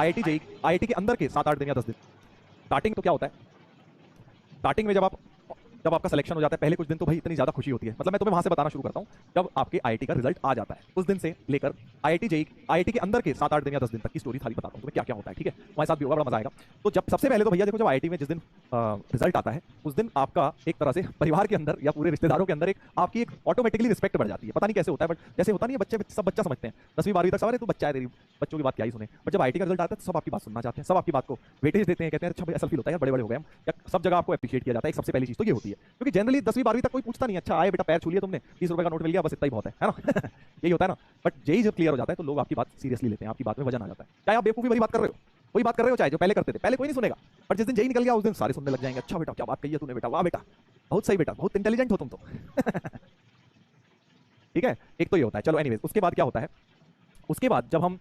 IIT JEE IIT के अंदर के 7-8 दिन या 10 दिन स्टार्टिंग तो क्या होता है, स्टार्टिंग में जब आपका सिलेक्शन हो जाता है पहले कुछ दिन तो भाई इतनी ज्यादा खुशी होती है। मतलब मैं तुम्हें वहां से बताना शुरू करता हूं, जब आपके आईआईटी का रिजल्ट आ जाता है उस दिन से लेकर आईआईटी जेईई आईआईटी के अंदर के 7-8 दिन या 10 दिन तक की स्टोरी थाली बताता हूं तुम्हें क्या क्या होता है। ठीक है, हमारे साथ भी होगा, बड़ा मजा आएगा। तो जब सबसे पहले तो भैया देखो, जब आईआईटी में जिस दिन रिजल्ट आता है उस दिन आपका एक तरह से परिवार के अंदर या पूरे रिश्तेदारों के अंदर एक आपकी एक ऑटोमेटिकली रिस्पेक्ट बढ़ जाती है। पता नहीं कैसे होता है, बट जैसे होता नहीं है, बच्चे सब बच्चा समझते हैं 10वीं 12वीं तक सवाल है, तू बच्चा है, तेरी बच्चों की बात क्या ही सुने। बट जब आईआईटी का रिजल्ट आता है तो सब आपकी बात सुनना चाहते हैं, सब आपकी बात को वेटेज देते हैं, कहते हैं अच्छा भाई ऐसा फील होता है यार, बड़े बड़े हो गए हम, या सब जगह आपको एप्रिशिएट किया जाता है। सबसे पहली चीज तो ये होती है, क्योंकि जनरली 10वीं 12वीं तक कोई पूछता नहीं, अच्छा आए बेटा पैर छू लिया तुमने, 30 रुपए का नोट मिल गया, बस इतना ही बहुत है ना। यही होता है ना। बट जेईई जब क्लियर हो जाता है तो लोग आपकी बात सीरियसली लेते हैं, आपकी बात में वजन आ जाता है। चाहे आप बेवकूफी वाली बात कर रहे हो, वही बात कर रहे हो, चाहे जो पहले करते थे, पहले कोई नहीं सुनेगा, पर जिस दिन जेईई निकल गया उस दिन सारे सुनने लग जाएंगे। अच्छा बेटा क्या बात कही है तूने, बेटा वाह बेटा बहुत सही, बेटा बहुत इंटेलिजेंट हो तुम तो। ठीक है, एक तो ये होता है। चलो एनीवेज, उसके बाद क्या होता है, उसके बाद जब हम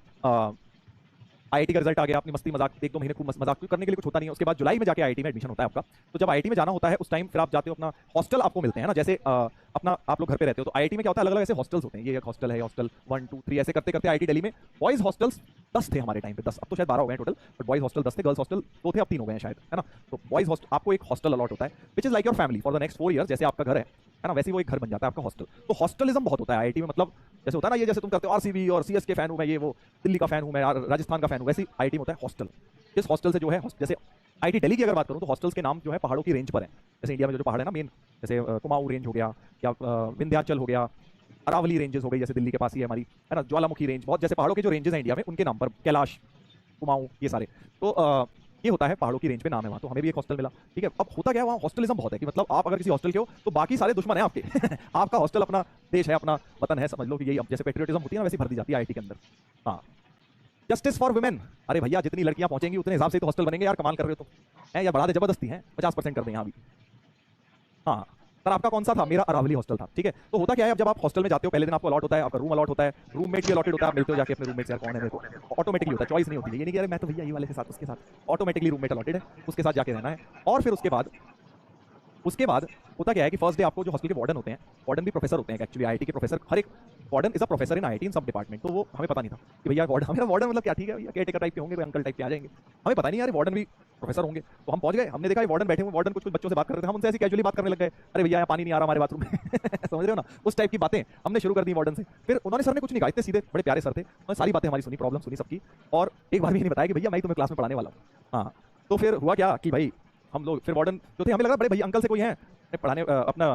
आईआईटी का रिजल्ट आ गया, अपनी मस्ती मजाक 1-2 महीने खूब मजाक करने के लिए कुछ होता नहीं है। उसके बाद जुलाई में जाके आईआईटी में एडमिशन होता है आपका। तो जब आईआईटी में जाना होता है उस टाइम फिर आप जाते हो, अपना हॉस्टल आपको मिलते हैं ना, जैसे अपना आप लोग घर पे रहते हो तो आईआईटी में क्या होता है, अलग अलग ऐसे हॉस्टल्स होते हैं। ये एक हॉस्टल है, हॉस्टल 1 2 3 ऐसे करते करते आईआईटी दिल्ली में बॉयज हॉस्टल्स 10 थे हमारे टाइम पे, 10, अब तो शायद 12 हो गए टोटल, बट बॉयज हॉस्टल 10 थे, गर्ल्स हॉस्टल 2 थे, अब 3 हो गए हैं शायद, है ना। तो बॉयज हॉस्टल आपको एक हॉस्टल अलॉट होता है which is like your family for the next 4 years. जैसे आपका घर है ना, वैसे वो एक घर बन जाता है आपका हॉस्टल। तो हॉस्टलिज्म बहुत होता है आईआईटी में, मतलब जैसे होता है ना, ये जैसे तुम करते हो आरसीबी और सीएस के फैन हूं मैं, ये वो दिल्ली का फैन हूं मैं, राजस्थान का फैन हूं, वैसे आईआईटी में होता है हॉस्टल। इस हॉस्टल से जो है, जैसे आईआईटी दिल्ली की अगर बात करूं तो हॉस्टल्स के नाम जो है पहाड़ों की रेंज पर है। जैसे इंडिया में जो पहाड़ है ना मेन, जैसे कुमाऊं रेंज हो गया, या विंध्याचल हो गया, अरावली रेंजेस हो गई, जैसे दिल्ली के पास ही है हमारी, है ना, ज्वालामुखी रेंज, बहुत जैसे पहाड़ों के जो रेंजेस हैं इंडिया में उनके नाम पर, कैलाश, कुमाऊं, ये सारे। तो ये होता है पहाड़ों की रेंज पे नाम है वहाँ। तो हमें भी एक हॉस्टल मिला। ठीक है, अब होता क्या है वहाँ हॉस्टलिज्म बहुत है कि मतलब आप अगर किसी हॉस्टल के हो तो बाकी सारे दुश्मन हैं आपके। आपका हॉस्टल अपना देश है, अपना वतन है, समझ लो कि यही, अब जैसे पेट्रियटिज्म होती है ना वैसी भर दी जाती है आईआईटी के अंदर। हाँ, जस्टिस फॉर वुमेन, अरे भैया जितनी लड़कियां पहुंचेंगी उतने हिसाब से तो हॉस्टल बनेंगे यार, कमाल कर रहे हो तुम, है या बढ़ा दे जबरदस्ती है, 50% कर दें यहाँ भी। हाँ सर, आपका कौन सा था? मेरा अरावली हॉस्टल था। ठीक है, तो होता क्या है, अब जब आप हॉस्टल में जाते हो पहले दिन आपको अलॉट होता है, आपका रूम अलॉट होता है, रूममेट भी अलॉटेड होता है, आप मिलते हो जाके अपने रूममेट से, यार कौन है मेरे को, ऑटोमेटिकली होता है, चॉइस नहीं होती है, ये नहीं कि अरे मैं तो भैया ये वाले के साथ, उसके साथ, ऑटोमेटिकली रूममेट अलॉटेड है, उसके साथ जाके रहना है। और फिर उसके बाद होता क्या है कि फर्स्ट डे आपको जो हॉस्टल के वार्डन होते हैं, वार्डन भी प्रोफेसर होते हैं एक्चुअली, आईआईटी के प्रोफेसर, हर एक warden is a professor in IIT in सब डिपार्टमेंट। तो वो हमें पता नहीं था कि भैया वार्डन, हमें वार्डन मतलब क्या, ठीक है भैया केयरटेकर टाइप के होंगे, कोई अंकल टाइप के आ जाएंगे, हमें पता नहीं यार वार्डन भी प्रोफेसर होंगे। तो हम पहुंच गए, हमने देखा वार्डन बैठे हुए, वार्डन कुछ बच्चों से बात कर रहे थे, हम उनसे ऐसी कैजुअली बात करने लग गए, अरे भैया पानी नहीं आ रहा हमारे बाथरूम में। समझ रहे हो ना, उस टाइप की बातें हमने शुरू कर दी वार्डन से। फिर उन्होंने, सर ने कुछ नहीं कहा, इतने सीधे बड़े प्यारे सर थे, उन्होंने सारी बातें हमारी सुनी, प्रॉब्लम सुनी सबकी, और एक बार भी नहीं बताया कि भैया मैं तुम्हें क्लास में पढ़ाने वाला हूँ। हाँ, तो फिर हुआ क्या कि भाई हम लोग, फिर वार्डन जो थे, हमें लगा बड़े भैया अंकल से कोई है पढ़ाने, अपना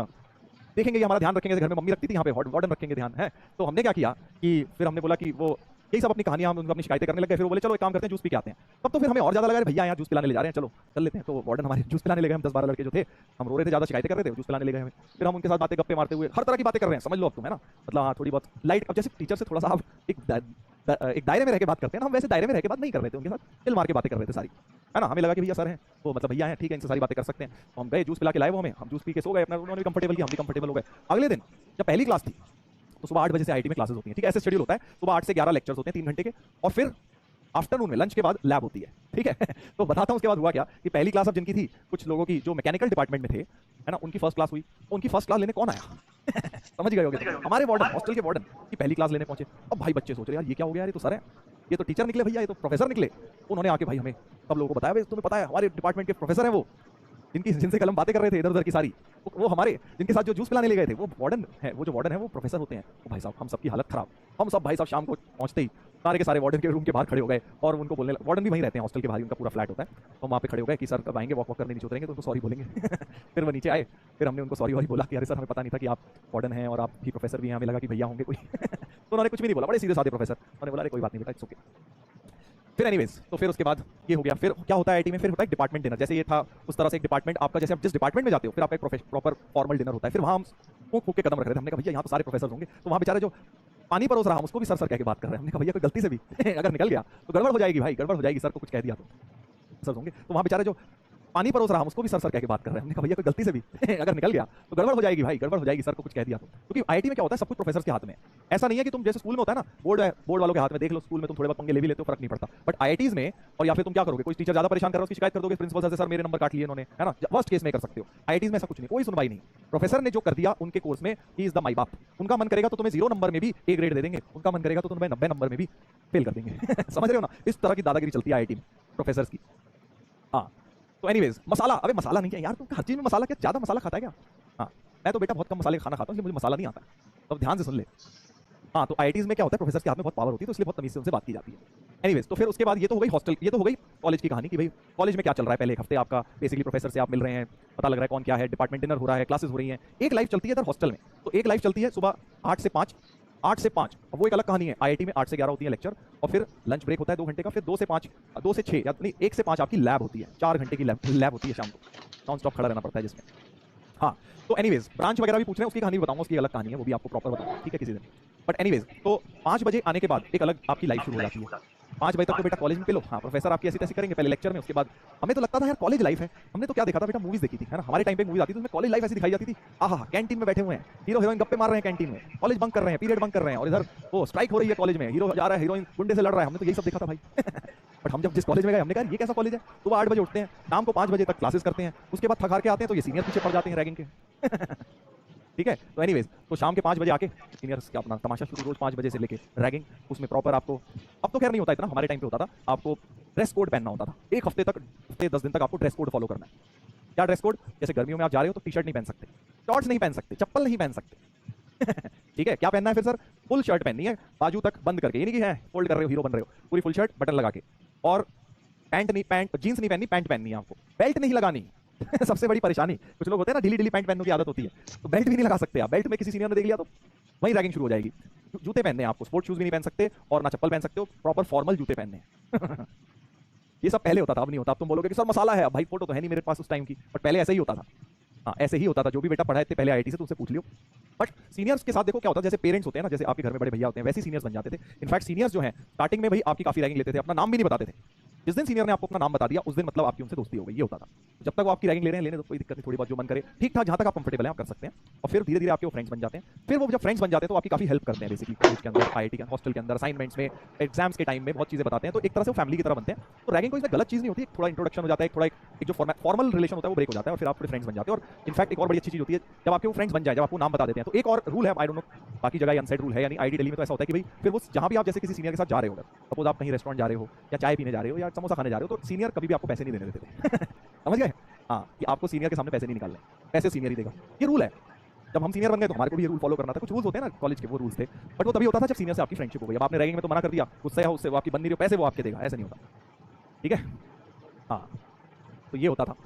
देखेंगे, हमारा ध्यान रखेंगे, घर में मम्मी रखती थी, यहाँ पे वार्डन रखेंगे ध्यान है। तो हमने क्या किया कि फिर हमने बोला कि वो यही सब अपनी कहानियां, हम उनको अपनी शिकायतें करने लग गए। फिर वो बोले चलो एक काम करते हैं, जूस पी के आते हैं। तब तो फिर हमें और ज्यादा लगा भैया यहाँ जूस पिलाने ले जा रहे हैं, चलो चल लेते हैं। तो वार्डन हमारे जूस पिलाने ले गए, हम 10-12 लड़के जो थे, हम रो रहे थे, ज्यादा शिकायतें कर रहे थे, जूस पिलाने ले गए हमें। फिर हम उनके साथ बातें गप्पे मारते हुए हर तरह की बातें कर रहे हैं, समझ लो अब तुम, है ना, मतलब हाँ थोड़ी बहुत लाइट। अब जैसे टीचर से थोड़ा सा आप एक दायरे में रह के बात करते हैं ना, हम वैसे दायरे में रह के बात नहीं कर रहे थे, उनके साथ चिल मार के बातें कर रहे थे सारी, है ना। हमें लगा कि भैया सर हैं, वो मतलब भैया हैं, ठीक है, इनसे सारी बातें कर सकते हैं। तो हम गए, जूस पिला के लाए वो हमें, हम जूस पी के सो गए अपना, उन्होंने भी कंफर्टेबल किया, हम भी कंफर्टेबल हो गए। अगले दिन जब पहली क्लास थी तो सुबह 8 बजे से आईआईटी में क्लासेस होती हैं, ठीक है, ऐसे शेड्यूल होता है, सुबह 8 से 11 लेक्चर्स होते हैं 3 घंटे के, और फिर आफ्टरनून में लंच के बाद लैब होती है। ठीक है, तो बताता हूँ उसके बाद हुआ क्या कि पहली क्लास अब जिनकी थी, कुछ लोगों की जो मैकेनिकल डिपार्टमेंट में थे, है ना, उनकी फर्स्ट क्लास हुई। उनकी फर्स्ट क्लास लेने कौन आया? समझ गए होगे, हमारे वार्डन, हॉस्टल के वार्डन की पहली क्लास लेने पहुंचे। अब भाई बच्चे सोच रहे यार ये क्या हो गया यार, ये तो सर है, ये तो टीचर निकले भैया, ये तो प्रोफेसर निकले। उन्होंने आके भाई हमें सब लोगों को बताया, भाई तुम्हें पता है हमारे डिपार्टमेंट के प्रोफेसर हैं वो, जिनसे कलम बातें कर रहे थे इधर उधर की सारी, वो हमारे जिनके साथ जो जूस पिलाने ले गए थे वो वार्डन है, वो जो वार्डन है वो प्रोफेसर होते हैं। तो भाई साहब हम सबकी हालत खराब, हम सब भाई साहब शाम को पहुंचते ही सारे के सारे वार्डन के रूम के बाहर खड़े हो गए और उनको बोलने, वार्डन भी वहीं रहते हैं हॉस्टल के बाहर, उनका पूरा फ्लैट होता है। तो वहाँ पे खड़े हो गए कि सर कब आएंगे, वॉक करने नीचे उतरेंगे तो उनको सॉरी बोलेंगे। फिर वो नीचे आए, फिर हमने उनको सॉरी वॉरी बोला कि अरे सर हमें पता नहीं था कि आप वार्डन हैं और आप भी प्रोफेसर भी हैं, हमें लगा कि भैया होंगे कोई। तो उन्होंने कुछ भी नहीं बोला, बड़े सीधे साधे प्रोफेसर, उन्होंने बोला अरे कोई बात नहीं बेटा, इट्स ओके। फिर एनीवेज, तो फिर उसके बाद ये हो गया। फिर क्या होता है आईआईटी में, फिर होता है डिपार्टमेंट डिनर, जैसे ये था उस तरह से एक डिपार्टमेंट आपका, जैसे आप जिस डिपार्टमेंट में जाते हो फिर आपका एक प्रॉपर फॉर्मल डिनर होता है। फिर वहाँ हम फूक फूक के कदम रख रहे थे, हमने कहा भैया यहाँ तो सारे प्रोफेसर होंगे, तो वहाँ बेचारे जो पानी परोस रहा हम उसको भी सर सर कह के बात कर रहे हैं। हमने कहा भैया कोई गलती से भी अगर निकल गया तो गड़बड़ हो जाएगी भाई, गड़बड़ हो जाएगी, सर को कुछ कह दिया तो सर होंगे। तो वहाँ बेचारे जो पानी परोस रहा, हम उसको भी सर सर कह के बात कर रहे हैं। हमने कहा भैया कोई गलती से भी अगर निकल गया तो गड़बड़ हो जाएगी भाई, गड़बड़ हो जाएगी, सर को कुछ कह दिया तो। क्योंकि आईआईटी में क्या होता है, सब कुछ प्रोफेसर के हाथ में है। ऐसा नहीं है कि तुम जैसे स्कूल में होता है ना, बोर्ड है, बोर्ड वालों के हाथ में, देख लो स्कूल में तुम थोड़े बहुत पंगे ले भी लेते हो, फर्क नहीं पड़ता। बट आईआईटीज में, और या फिर तुम क्या करोगे, कोई टीचर ज्यादा परेशान कर रहा है उसकी शिकायत कर दोगे प्रिंसिपल से, सर मेरे नंबर काट लिए इन्होंने, है ना, वर्स्ट केस में कर सकते हो। आईआईटीज में ऐसा कुछ नहीं, कोई सुनवाई नहीं। प्रोफेसर ने जो कर दिया उनके कोर्स में, ही इज द माई बाप। उनका मन करेगा तो तुम्हें 0 नंबर में भी ए ग्रेड दे देंगे, उनका मन करेगा तो तुम्हें 90 नंबर में भी फेल कर देंगे समझ रहे हो ना, इस तरह की दादागिरी चलती है आईआईटी में प्रोफेसर्स की। हाँ तो एनीवेज, मसाला, अबे मसाला नहीं है यार, तुम हर चीज में मसाला, क्या ज्यादा मसाला खाता है क्या? हाँ मैं तो बेटा बहुत कम मसाले खाना खाता हूँ, इसलिए मुझे मसाला नहीं आता, तो ध्यान से सुन ले। हाँ तो आईआईटीज में क्या होता है, प्रोफेसर के हाथ में बहुत पावर होती है, तो इसलिए बहुत तमीज से उनसे बात की जाती है। एनीवेज, तो फिर उसके बाद ये तो हो गई हॉस्टल, ये तो हो गई कॉलेज की कहानी कि भाई कॉलेज में क्या चल रहा है। पहले एक हफ्ते आपका बेसिकली प्रोफेसर से आप मिल रहे हैं, पता लग रहा है कौन क्या है, डिपार्टमेंट डिनर हो रहा है, क्लासेस हो रही हैं। एक लाइफ चलती है इधर हॉस्टल में, तो एक लाइफ चलती है सुबह 8 से 5, 8 से 5, अब वो एक अलग कहानी है। आईआईटी में 8 से 11 होती है लेक्चर, और फिर लंच ब्रेक होता है 2 घंटे का, फिर 2 से 5, 2 से 6 या नहीं 1 से 5 आपकी लैब होती है, 4 घंटे की लैब होती है शाम को, नॉन स्टॉप खड़ा रहना पड़ता है जिसमें। हाँ तो एनीवेज, ब्रांच वगैरह भी पूछ रहे हैं, उसकी कहानी बताऊंगा, उसकी अलग कहानी है, वो भी आपको प्रॉपर बताऊंगा, ठीक है किसी दिन। बट एनीवेज, तो 5 बजे आने के बाद एक अलग आपकी लाइफ शुरू हो जाती है। 5 बजे तक तो बेटा कॉलेज में पेलो, हाँ प्रोफेसर आपकी ऐसी तैसी करेंगे पहले लेक्चर में, उसके बाद हमें तो लगता था यार कॉलेज लाइफ है। हमने तो क्या देखा था बेटा, मूवीज देखी थी, है ना, हमारे टाइम पे मूवीज आती थी, उसमें कॉलेज लाइफ ऐसी दिखाई जाती थी, आहा कैंटीन में बैठे हुए हैं, हीरो हीरोइन गप्पे मार रहे हैं कैंटीन में, कॉलेज बंक कर रहे हैं, पीरियड बंक कर रहे हैं, और इधर वो स्ट्राइक हो रही है कॉलेज में, हीरो जा रहा है, हीरोइन गुंडे से लड़ रहा है, हमने तो यही सब देखा था भाई बट हम जब जिस कॉलेज में गए हमने कहा ये कैसा कॉलेज है। सुबह 8 बजे उठते हैं, शाम को 5 बजे तक क्लासेस करते हैं, उसके बाद थक हार के आते हैं तो ये सीनियर पीछे पड़ जाते हैं रैगिंग के ठीक है। तो एनीवेज, तो शाम के 5 बजे आके सीनियर्स का अपना तमाशा शुरू, रोज 5 बजे से लेके रैगिंग, उसमें प्रॉपर आपको, अब तो खैर नहीं होता इतना, हमारे टाइम पे होता था, आपको ड्रेस कोड पहनना होता था। एक हफ्ते तक, हफ्ते 10 दिन तक आपको ड्रेस कोड फॉलो करना है। क्या ड्रेस कोड? जैसे गर्मियों में आप जा रहे हो तो टी शर्ट नहीं पहन सकते, शॉर्ट्स नहीं पहन सकते, चप्पल नहीं पहन सकते ठीक है, क्या पहनना है फिर सर? फुल शर्ट पहननी है, बाजू तक बंद करके, ये नहीं कि है फोल्ड कर रहे हो हीरो बन रहे हो, पूरी फुल शर्ट बटन लगा के, और पैंट नहीं, पैंट जींस नहीं पहननी, पैंट पहननी है आपको, बेल्ट नहीं लगानी सबसे बड़ी परेशानी, कुछ लोग होते हैं ना ढीली ढीली पैंट पहनने की आदत होती है, तो बेल्ट भी नहीं लगा सकते आप, बेल्ट में किसी सीनियर ने देख लिया तो वहीं रैगिंग शुरू हो जाएगी। जूते पहनने हैं आपको, स्पोर्ट शूज भी नहीं पहन सकते और ना चप्पल पहन सकते हो, प्रॉपर फॉर्मल जूते पहनने हैं ये सब पहले होता था, अब नहीं होता। अब तुम बोलोगे कि सर मसाला है, भाई फोटो तो है नहीं मेरे पास उस टाइम की, बट पहले ऐसे ही होता था। हाँ ऐसे ही होता था, जो भी बेटा पढ़ा है पहले आईआईटी से तो उससे पूछ लियो। बट सीनियर्स के साथ देखो क्या होता है, जैसे पेरेंट्स होते हैं ना, जैसे आपके घर में बड़े भैया होते हैं, वैसे सीनियर्स बन जाते थे। इनफैक्ट सीनियर्स जो है स्टार्टिंग में भाई आपकी काफी रैगिंग लेते थे, अपना नाम भी नहीं बताते थे। जिस दिन सीनियर ने आपको अपना नाम बता दिया उस दिन मतलब आपकी उनसे दोस्ती हो गई, ये होता था। जब तक वो आपकी रैगिंग ले रहे हैं लेने दो, कोई दिक्कत नहीं, थोड़ी बहुत जो मन करे ठीक ठाक, जहां तक आप कंफर्टेबल हैं आप कर सकते हैं, और फिर धीरे धीरे आपके वो फ्रेंड्स बन जाते हैं। फिर वो जब फ्रेंड्स बन जाते हैं तो आपकी काफी हेल्प करते हैं बेसिकली कॉलेज के अंदर, आईआईटी के हॉस्टल के अंदर, असाइनमेंट्स में, एग्जाम्स के टाइम में बहुत चीजें बताते हैं, तो एक तरह से वो फैमिली की तरह बनते हैं। तो रैगिंग कोई इसमें गलत चीज नहीं होती, थोड़ा इंट्रोडक्शन हो जाता है, थोड़ा एक जो फॉर्मल रिलेशन होता है वो ब्रेक हो जाता है, और फिर आप थोड़े फ्रेंड्स बन जाते हैं। और इनफैक्ट एक और बड़ी अच्छी चीज होती है जब आपके वो फ्रेंड्स बन जाए, जब आपको नाम बता देते हैं, तो एक और रूल है, आई डोंट नो बाकी जगह अनसेट रूल है, यानी आईआईटी दिल्ली में तो ऐसा होता है कि भाई फिर वो जहां भी आप जैसे किसी सीनियर के साथ जा रहे हो, सपोज आप कहीं रेस्टोरेंट जा रहे हो या चाय पीने जा रहे हो या समोसा खाने जा रहे हो, तो सीनियर कभी भी आपको पैसे नहीं देने देते थे समझ गए? हाँ कि आपको सीनियर के सामने पैसे नहीं निकालने, पैसे सीनियर ही देगा, ये रूल है। जब हम सीनियर बन गए तो हमारे को भी ये रूल फॉलो करना था, कुछ रूल्स होते हैं ना कॉलेज के, वो रूल्स थे, बट वो तभी होता था जब सीनियर से आपकी फ्रेंडशिप हो गई। अब आपने रैगिंग में तो मना कर दिया, उससे या उससे वो आपकी बन नहीं रही, पैसे वो आपके देगा, ऐसा नहीं होता, ठीक है। हाँ तो ये होता था।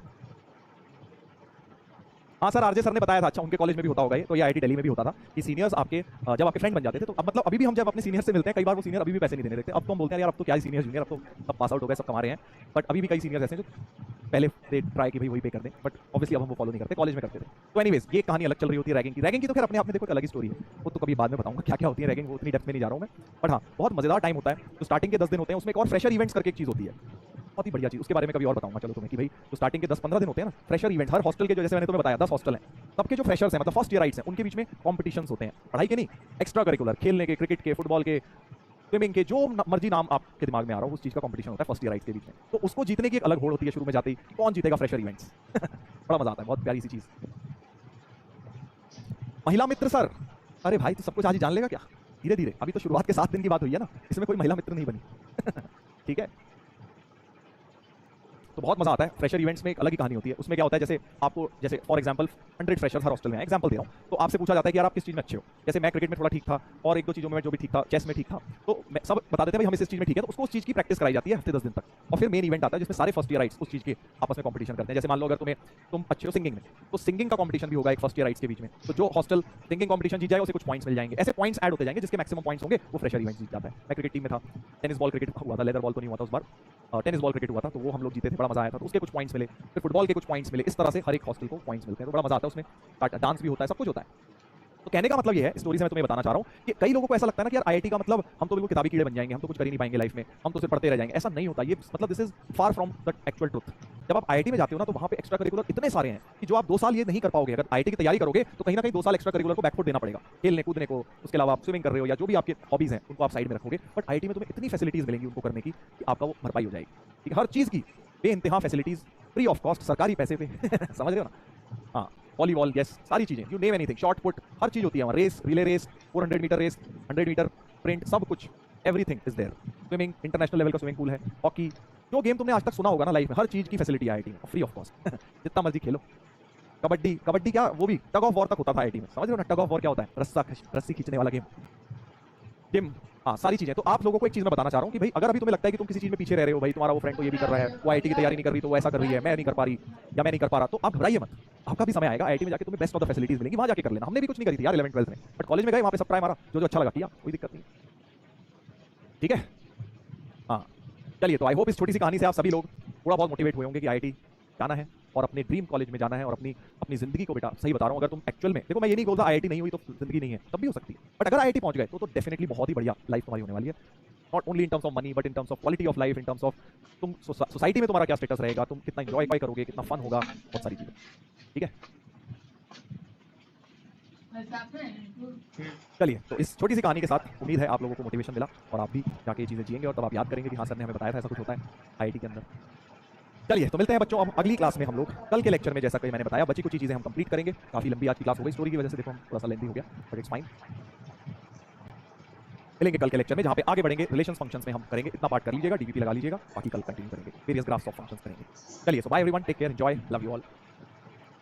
हाँ सर, आरजे सर ने बताया था, अच्छा उनके कॉलेज में भी होता होगा ये, तो ये आईआईटी दिल्ली में भी होता था कि सीनियर्स आपके जब आपके फ्रेंड बन जाते थे, तो अब मतलब अभी भी हम जब अपने सीनियर से मिलते हैं, कई बार वो सीनियर अभी भी पैसे नहीं देने देते। अब तो हम बोलते हैं यार अब तो क्या ही सीनियर जूनियर, अब तो सब पास आउट हो गए, सब कमा रहे हैं, बट अभी भी कई सीनियर्स ऐसे हैं जो पहले दे ट्राई कि भाई वही पे कर दें, बट ऑब्वियसली अब हम वो फॉलो नहीं करते, कॉलेज में करते थे। तो एनीवेज ये कहानी अलग चल रही होती है रैगिंग की। रैगिंग की तो खैर अपने आप में देखो एक अलग ही स्टोरी है, वो तो कभी बाद में बताऊंगा क्या क्या होती है रैगिंग, वो उतनी डेप्थ में नहीं जा रहा हूँ मैं, बट हाँ बहुत मजेदार टाइम होता है। तो स्टार्टिंग के 10 दिन होते हैं, उसमें एक और फ्रेशर इवेंट्स करके एक चीज होती है, बहुत ही बढ़िया चीज, उसके बारे में कभी और बताऊंगा चलो तुम्हें कि भाई जो स्टार्टिंग के 10-15 दिन होते हैं ना, फ्रेशर इवेंट, हर हॉस्टल के जो, जैसे मैंने तुम्हें बताया 10 हॉस्टल हैं, सबके जो फ्रेशर्स हैं मतलब फर्स्ट ईयराइट्स हैं, उनके बीच में कॉम्पिटिशंस होते हैं, पढ़ाई के नहीं, एक्स्ट्रा करिकुलर, खेलने के, क्रिकेट के, फुटबॉल के, स्विमिंग के, जो मर्जी नाम आपके दिमाग में आ रहा हो उस चीज का कॉम्पिटिशन होता है फर्स्ट ईयराइट्स के बीच में। तो उसको जीतने की एक अलग होड़ होती है शुरू में जाते ही, कौन जीतेगा फ्रेशर इवेंट्स बड़ा मजा आता है, बहुत प्यारी सी चीज। महिला मित्र सर, अरे भाई तो सब कुछ आज ही जान लेगा क्या? धीरे धीरे, अभी तो शुरुआत के 7 दिन की बात हुई है ना, इसमें कोई महिला मित्र नहीं बनी ठीक है। तो बहुत मजा आता है फ्रेशर इवेंट्स में, एक अलग ही कहानी होती है। उसमें क्या होता है, जैसे आपको, जैसे for example 100 freshers her hostel में, एग्जांपल दे रहा हूं, तो आपसे पूछा जाता है कि यार आप किस चीज में अच्छे हो। जैसे मैं क्रिकेट में थोड़ा ठीक था और एक दो चीजों में जो भी ठीक था, चेस में ठीक था, तो सब बता देते हैं भाई हम इस चीज में ठीक है, तो उसको उस चीज की प्रैक्टिस कराई जाती है हफ्ते 10 दिन तक, और फिर मेन इवेंट आता है जिसमें सारे फर्स्ट ईयराइट्स उस चीज के आपस में कॉम्पिटिशन करते हैं। जैसे मान लो अगर तुम अच्छे हो सिंगिंग में, तो सिंगिंग का कॉम्पिटिशन भी होगा एक फर्स्ट ईयराइट्स के बीच में, तो जो हॉस्टल सिंगिंग कॉम्पिटिशन जीत जाएगा उसे कुछ पॉइंट्स मिल जाएंगे, ऐसे पॉइंट्स ऐड होते जाएंगे, जिसके मैक्सिमम पॉइंट्स होंगे वो फ्रेशर इवेंट जीत जाता है। मैं क्रिकेट टीम में था, टेनिस बॉल क्रिकेट हुआ था, लेदर बॉल तो नहीं हुआ था उस बार, टेनिस बॉल क्रिकेट हुआ था, तो वो हम लोग जीते थे, बड़ा मजा आया था, तो उसके कुछ पॉइंट्स मिले, फिर फुटबॉल के कुछ पॉइंट्स मिले, इस तरह से हर एक हॉस्टल को पॉइंट्स मिलते हैं, तो बड़ा मजा आता है उसमें। डांस भी होता है, सब कुछ होता है। तो कहने का मतलब ये है, स्टोरी से मैं तुम्हें बताना चाह रहा हूँ कि कई लोगों को ऐसा लगता है ना कि यार आईआईटी का मतलब हम तो बिल्कुल किताबी कीड़े बन जाएंगे, हम तो कुछ कर ही नहीं पाएंगे लाइफ में, हम तो सिर्फ पढ़ते रह जाएंगे। ऐसा नहीं होता, ये मतलब this is far from the actual truth. जब आप आईआईटी में जाते हो ना तो वहाँ पे एक्स्ट्रा करिकुलर इतने सारे हैं कि जो आप 2 साल ये नहीं कर पाओगे। अगर आईआईटी की तैयारी करोगे तो कहीं ना कहीं 2 साल एक्स्ट्रा करिकुलर को बैकफुट देना पड़ेगा, खेलने कूदने को। उसके अलावा आप स्विमिंग कर रहे हो या जो भी आपके हॉबीज हैं उनको आप साइड में रखोगे, बट आईआईटी में तुम्हें इतनी फैसिलिटीज मिलेंगी उनको करने की कि आपका वो भरपाई हो जाएगी। ठीक है, हर चीज़ की बेइंतहा फैसिलिटीज, फ्री ऑफ कॉस्ट, सरकारी पैसे पे समझ रहे हो ना? हाँ, वॉलीबॉल, यस, सारी चीज़ें, you name anything, shot put, हर चीज़ होती है वहाँ। Race, relay race, 400 meter race, 100 meter sprint, सब कुछ, everything is there. Swimming, international level का स्विमिंग पूल है, हॉकी, जो गेम तुमने आज तक सुना होगा ना लाइफ में, हर चीज़ की फैसिलिटी है आईआईटी में, फ्री ऑफ कॉस्ट। जितना मर्जी खेलो। कबड्डी, कबड्डी क्या, वो भी टग ऑफ वॉर तक होता था आईआईटी में, समझ रहे हो ना? टग ऑफ वॉर क्या होता है? रस्सी खींचने वाला गेम। जिम, हाँ, सारी चीजें। तो आप लोगों को एक चीज मैं बताना चाह रहा हूँ कि भाई अगर अभी तुम्हें लगता है कि तुम किसी चीज में पीछे रह रहे हो, भाई तुम्हारा वो फ्रेंड तो ये भी कर रहा है, वो आईआईटी की तैयारी नहीं कर रही तो वो ऐसा कर रही है, मैं नहीं कर पा रही या मैं नहीं कर पा रहा, तो आप घबराइए मत। आपका भी समय आएगा, आईआईटी में जाके तुम्हें बेस्ट ऑफ द फैसिलिटीज मिलेंगी, वहां जाके कर लेना। हमने भी कुछ नहीं करी थी यार 11th 12th में, बट कॉलेज में गए, वहां पे सब ट्राई मारा, जो जो अच्छा लगा किया, कोई दिक्कत नहीं। ठीक है, हाँ, चलिए। तो आई होप इस छोटी सी कहानी से आप सभी लोग थोड़ा बहुत मोटिवेट हुए होंगे कि आईआईटी जाना है और अपने ड्रीम कॉलेज में जाना है और अपनी अपनी जिंदगी को, बेटा सही बता रहा हूँ, अगर तुम एक्चुअल में देखो, मैं ये नहीं बोलता आईआईटी नहीं हुई तो जिंदगी नहीं है, तब भी हो सकती है, बट अगर आईआईटी पहुंच गए तो डेफिनेटली बहुत ही बढ़िया लाइफ तुम्हारी होने वाली है। Not only in terms of money, but in terms of quality of life, in terms of तुम सोसाइटी में तुम्हारा क्या स्टेटस रहेगा, तुम कितना एंजॉय करोगे, कितना फन होगा, बहुत सारी चीजें। ठीक है, चलिए। तो इस छोटी सी कहानी के साथ उम्मीद है आप लोगों को मोटिवेशन मिला और आप भी जाके ये चीजें जिएंगे और तब आप याद करेंगे कि हाँ सर ने हमें बताया था ऐसा कुछ होता है आईआईटी के अंदर। चलिए, तो मिलते हैं बच्चों अब अगली क्लास में। हम लोग कल के लेक्चर में, जैसा कि मैंने बताया, बची कुछ चीजें हम कंप्लीट करेंगे। काफी लंबी आज की क्लास हो गई स्टोरी की वजह से, देखो हम थोड़ा सा लेंथी हो गया, बट इट्स फाइन। मिलेंगे कल के लेक्चर में, जहाँ पे आगे बढ़ेंगे रिलेशंस फंक्शंस में हम करेंगे। इतना पार्ट कर लीजिएगा, डीबीपी लगा लीजिएगा, बाकी कल कंटिन्यू करेंगे, वेरियस ग्राफ्स ऑफ फंक्शंस करेंगे। चलिए, so bye everyone, take care, enjoy, love you all.